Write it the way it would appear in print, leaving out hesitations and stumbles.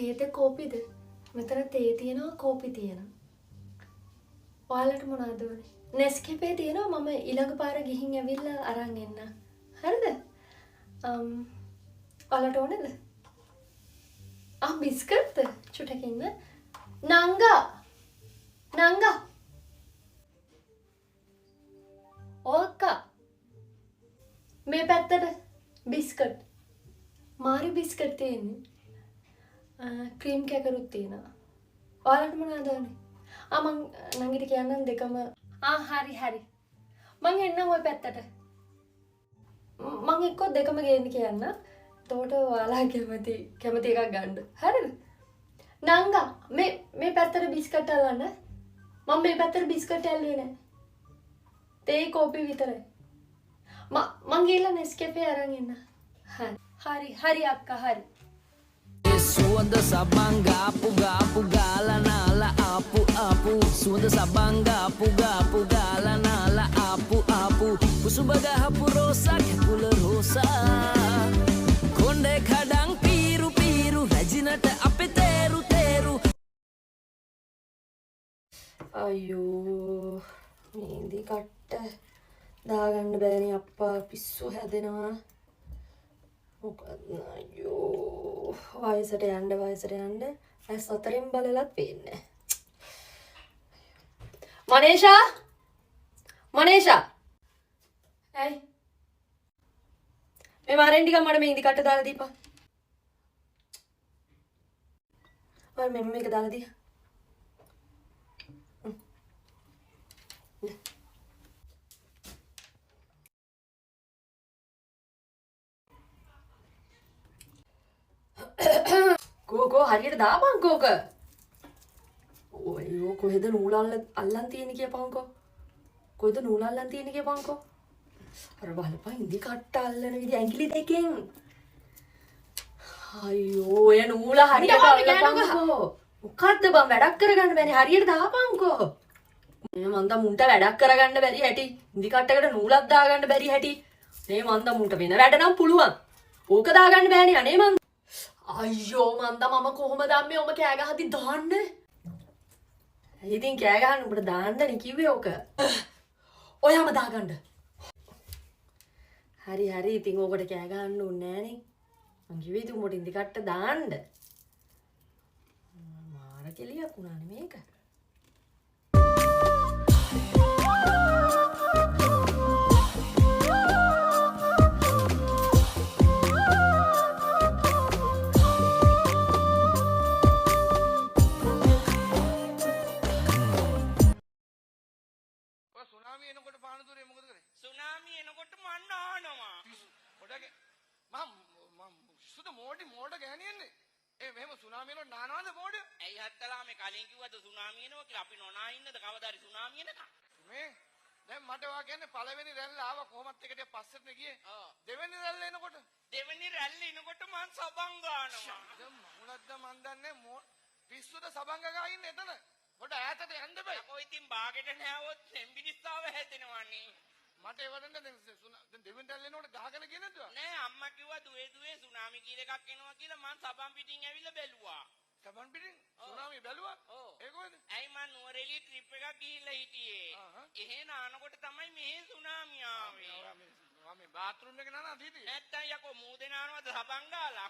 තේද කෝපිද? මෙතන තේ තියෙනවා කෝපි තියෙනවා. ඔයාලට මොනවද ඕනේ? නෙස්කැෆේ තියෙනවා මම ඊළඟ පාර ගිහින් ඇවිල්ලා අරන් එන්න. හරිද? ඔයාලට ඕනේද? බිස්කට්ද? චුට්ටක් ඉන්න. නංගා ඕක්කා මේ පැත්තට බිස්කට් මාරි බිස්කට් තියෙන්නේ. ක්‍රීම් කැකරුත් තියෙනවා. ඔයාලට මොනවද ඕනේ? මං නංගිට කියන්නම් දෙකම. හරි. මං එන්නම් ওই පැත්තට. මං එක්ක දෙකම ගේන්න කියන්න. එතකොට ඔයාලා කැමති එකක් ගන්න. හරිද? නංගා මේ පැත්තට බිස්කට් අල්ලන්න. මම මේ පැත්තට බිස්කට් ඇල්ලුවේ නැහැ. තේ කෝපි විතරයි. මං ගිහලා නෙස්කැෆේ අරන් එන්න. හරි අක්කා හරි. Suanda sabanga puga gala nala apu suanda sabanga puga gala nala apu kusubaga hapu rosa kepula rosa konde kadang piru rajinata ape teru අයියෝ මේදි කට්ට දාගන්න බෑනේ අප්පා පිස්සු හැදෙනවා. අයියෝ වයසට යන්න ඇස් අතරින් බලලත් පේන්නේ. මනේෂා ඇයි මේ මාරෙන් ටිකක් මට මේදි කට්ට දාලා දීපන්. ඔය මේක දාලා දී. කෝ හරියට දාපන් කෝක. ඔයෝ කොහෙද නූල් අල්ලන් තියෙන්නේ කියපන්කෝ. කොහෙද නූල් අල්ලන් තියෙන්නේ කියපන්කෝ. අර බලපන් ඉදි කට්ට අල්ලන විදිහ ඇඟිලි දෙකෙන්. අයියෝ ඔය නූල හරියට අල්ලපන්කෝ. මොකද්ද බං වැඩක් කරගන්න බැරි හරියට දාපන්කෝ. මේ මන්ද මුන්ට වැඩක් කරගන්න බැරි හැටි. ඉදි කට්ටකට නූලක් දාගන්න බැරි හැටි. මේ මන්ද මුන්ට වෙන වැඩ නම් පුළුවන්. ඕක දාගන්න බෑනේ අනේ මන්ද. අයියෝ මන්ද මම කොහොමද අම්මේ ඔම කෑ ගහද්දි දාන්නේ? ඉතින් කෑ ගහන්න උඹට දාන්නනේ කිව්වේ ඕක. ඔයාම දාගන්න. හරි ඉතින් ඕකට කෑ ගහන්න ඕනේ නෑනේ. මං කිව්වේ ඉතින් උඹට ඉඳි කට්ට දාන්න. මාර කෙලියක් උනානේ මේක. සුනාමිය එනකොට පානදුරේ මොකද කරේ? සුනාමිය එනකොට මන්න ආනවා. පොඩක මම සුදු මෝඩ ගෑනියන්නේ. මෙහෙම සුනාමිය වල නානවද මෝඩ? ඇයි හත්තලා මේ කලින් කිව්වද සුනාමිය එනවා කියලා අපි නොනා ඉන්නද කවදාරි සුනාමිය එනකම්? මේ දැන් මට වා කියන්නේ පළවෙනි රැල්ල ආව කොහොමත් එකට පස්සෙට ගියේ. දෙවෙනි රැල්ල එනකොට මං සබං ගන්නවා. දැන් මොනක්ද මන් දන්නේ පිස්සුද සබංග ගා ඉන්නේ එතන. පොඩ ඈතට යන්න බෑ. කොයි ඉතින් බාගෙට නෑවොත් එම්බිරිස්සාව හැදෙනවනේ. මට ඒවටද දැන් දෙවෙනි රැල්ල එනකොට ගහගෙන ගියේ නැද්ද? නෑ අම්මා කිව්වා දුවේ සුනාමි කියලා එකක් එනවා කියලා මං සබන් පිටින් ඇවිල්ලා බැලුවා. සබන් පිටින් සුනාමි බැලුවා? ඔව්. ඒ කොහෙද? ඇයි මං නුවරඑළිය ට්‍රිප් එකක් ගිහිල්ලා හිටියේ. එහෙ නානකොට තමයි මෙහෙ සුනාමි ආවේ. මේ බාත්රූම් එකේ නානවා තීටි. නැත්තම් යකෝ මූදේ නානවද සබන් ගාලා?